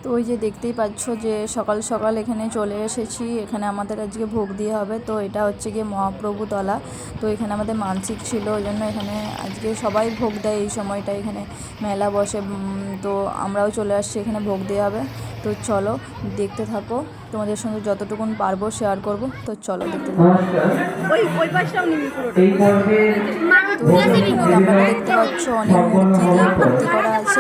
তো ওই যে দেখতেই পাচ্ছ যে সকাল সকাল এখানে চলে এসেছি। এখানে আমাদের আজকে ভোগ দিয়ে হবে। তো এটা হচ্ছে গিয়ে মহাপ্রভু তলা। তো এখানে আমাদের মানসিক ছিল, ওই জন্য এখানে আজকে সবাই ভোগ দেয় এই সময়টা, এখানে মেলা বসে। তো আমরাও চলে আসছি, এখানে ভোগ দেওয়া হবে। তো চলো দেখতে থাকো, তোমাদের সঙ্গে যতটুকুন পারবো শেয়ার করব। তো চলো দেখতে থাকো। গামলাটা দেখতে পাচ্ছ অনেক মূর্তি দিয়ে ভর্তি করা আছে।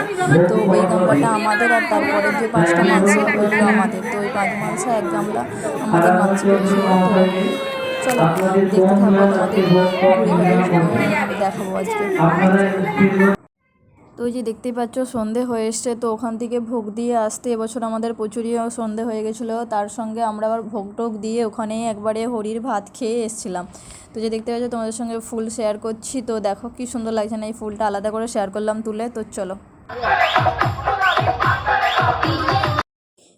তো ওই গামলাটা আমাদের, আর তারপরে যে 5টা মানসা ওইগুলো আমাদের। তো ওই 5 মানসা 1 গামলা আমাদের মানসিক ছিল। তো চলো দেখতে থাকো, তোমাদের ঘুরে ঘুরে দেখাবো আজকে। তো ওই যে দেখতেই পাচ্ছ সন্ধে হয়ে এসছে। তো ওখান থেকে ভোগ দিয়ে আসতে এবছর আমাদের প্রচুরই সন্ধে হয়ে গেছিলো। তার সঙ্গে আমরা আবার ভোগ টোগ দিয়ে ওখানেই একবারে হরির ভাত খেয়ে এসেছিলাম। তো যে দেখতে পাচ্ছ তোমাদের সঙ্গে ফুল শেয়ার করছি। তো দেখো কি সুন্দর লাগছে না, এই ফুলটা আলাদা করে শেয়ার করলাম তুলে। তো চলো।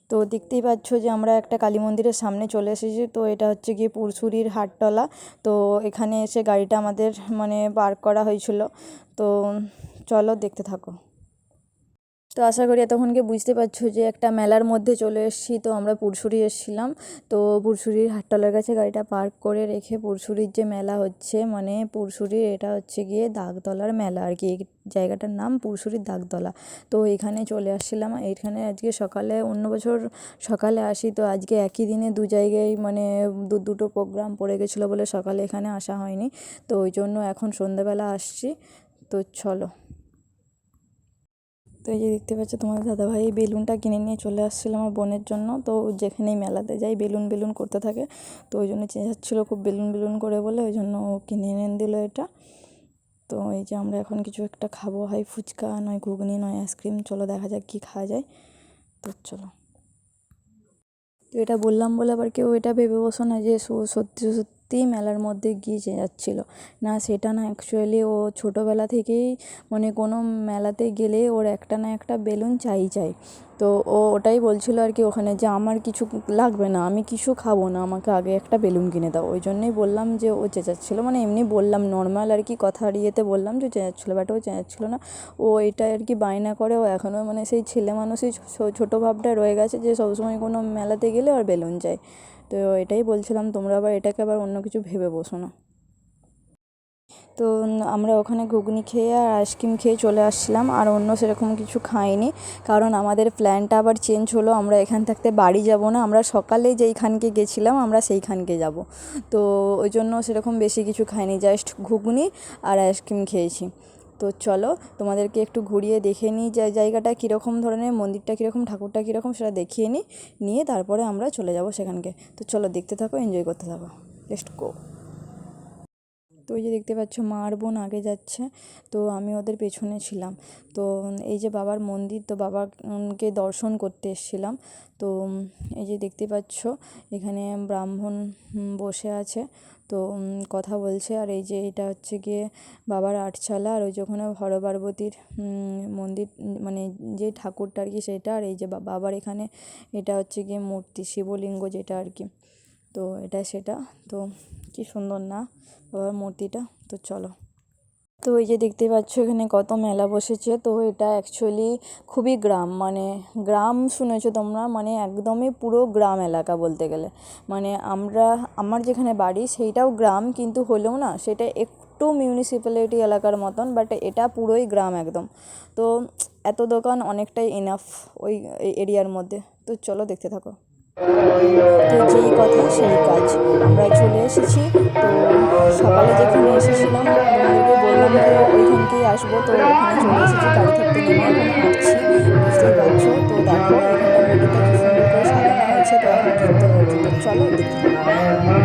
তো দেখতেই পাচ্ছ যে আমরা একটা কালী মন্দিরের সামনে চলে এসেছি। তো এটা হচ্ছে গিয়ে পুরসুরির হাটতলা। তো এখানে এসে গাড়িটা আমাদের পার্ক করা হয়েছিল। তো চলো দেখতে থাকো। তো আশা করি এতক্ষণকে বুঝতে পারছো যে একটা মেলার মধ্যে চলে এসেছি। তো আমরা পুরসুরি এসেছিলাম। তো পুরসুরির হাটতলার কাছে গাড়িটা পার্ক করে রেখে পুরসুরির যে মেলা হচ্ছে, পুরসুরির এটা হচ্ছে গিয়ে দাগতলার মেলা আর কি। এই জায়গাটার নাম পুরসুরির দাগতলা। তো এখানে চলে আসছিলাম। এখানে আজকে সকালে, অন্য বছর সকালে আসি, তো আজকে একই দিনে দু জায়গায় দুটো প্রোগ্রাম পড়ে গেছিলো বলে সকালে এখানে আসা হয়নি। তো ওই জন্য এখন সন্ধ্যাবেলা আসছি। তো চলো। তো এই যে দেখতে পাচ্ছ তোমাদের দাদাভাই বেলুনটা কিনে নিয়ে চলে আসছিলো আমার বোনের জন্য। তো যেখানেই মেলাতে যাই বেলুন করতে থাকে। তো ওই জন্য চেঁচাচ্ছিলো খুব বেলুন করে বলে, ওই জন্য ও কিনে এনে দিল এটা। তো এই যে আমরা এখন কিছু একটা খাবো, হয় ফুচকা, নয় ঘুগনি, নয় আইসক্রিম। চলো দেখা যাক কী খাওয়া যায়। তো চলো। তো এটা বললাম বলে আবার কেউ এটা ভেবে বসো না যে সত্যি মেলার মধ্যে গিয়ে যাচ্ছিলো না, সেটা না। অ্যাকচুয়ালি ও ছোটোবেলা থেকেই কোনো মেলাতে গেলে ওর একটা না একটা বেলুন চাই। তো ও ওটাই বলছিল আর কি ওখানে, যে আমার কিছু লাগবে না, আমি কিছু খাবো না, আমাকে আগে একটা বেলুন কিনে দাও। ওই জন্যই বললাম যে ও চেঁচাচ্ছিলো, এমনি বললাম নর্মাল আর কি, কথার ইয়েতে বললাম যে চেঁচাচ্ছিলো, বাট ও চেঁচাচ্ছিলো না। ও এটা আর কি বায়না করে। ও এখনও সেই ছেলে মানুষই ছোটো ভাবটা রয়ে গেছে, যে সবসময় কোনো মেলাতে গেলে আর বেলুন চাই। তো এটাই বলছিলাম, তোমরা আবার এটাকে আবার অন্য কিছু ভেবে বসো না। তো আমরা ওখানে ঘুগনি খেয়ে আর আইসক্রিম খেয়ে চলে আসছিলাম, আর অন্য সেরকম কিছু খাইনি। কারণ আমাদের প্ল্যানটা আবার চেঞ্জ হলো, আমরা এখান থাকতে বাড়ি যাব না, আমরা সকালে যেইখানকে গেছিলাম আমরা সেইখানকে যাব। তো ওই জন্য সেরকম বেশি কিছু খাইনি, জাস্ট ঘুগনি আর আইসক্রিম খেয়েছি। তো চলো তোমাদেরকে একটু ঘুরিয়ে দেখে নিই যে জায়গাটা কীরকম ধরনের, মন্দিরটা কীরকম, ঠাকুরটা কীরকম, সেটা দেখিয়ে নিয়ে তারপরে আমরা চলে যাব সেখানকে। তো চলো দেখতে থাকো, এনজয় করতে থাকো। Let's go. তো এই যে দেখতে পাচ্ছ মা আর বোন আগে যাচ্ছে, তো আমি ওদের পেছনে ছিলাম। তো এই যে বাবার মন্দির, তো বাবাকে দর্শন করতে এসেছিলাম। তো এই যে দেখতে পাচ্ছ এখানে ব্রাহ্মণ বসে আছে, তো কথা বলছে। আর এই যে এটা হচ্ছে গিয়ে বাবার আটচালা, আর ওই যে ওখানে হরপার্বতীর মন্দির, যে ঠাকুরটা আর কি সেটা। আর এই যে বাবার এখানে এটা হচ্ছে গিয়ে মূর্তি, শিবলিঙ্গ যেটা আর কি। তো এটা সেটা। তো কি সুন্দর না বাবার মূর্তিটা। তো চলো। তো এই যে দেখতে পাচ্ছ এখানে কত মেলা বসেছে। তো এটা অ্যাকচুয়ালি খুবই গ্রাম, গ্রাম শুনেছো তোমরা, একদমই পুরো গ্রাম এলাকা বলতে গেলে। আমার যেখানে বাড়ি সেইটাও গ্রাম, কিন্তু হলেও না সেটা একটু মিউনিসিপ্যালিটি এলাকার মতন, বাট এটা পুরোই গ্রাম একদম। তো এত দোকান অনেকটাই এনাফ ওই এরিয়ার মধ্যে। তো চলো দেখতে থাকো। তো যেই কথা সেই কাজ, আমরা চলে এসেছি। তো সকালে যেখানে এসেছিলাম তোমাদেরকে বললাম যে ওইখানকেই আসবো। তো ওখানে চলে এসেছি, গাড়ি থাকতে নেমে এখন হাঁটছি, বুঝতেই পারছো। তো দেখো এখানটা মন্দিরটা কি সুন্দর করে সাজানো হয়েছে। তো এখন কীর্তন হচ্ছে, তো চলো দেখতে থাকো।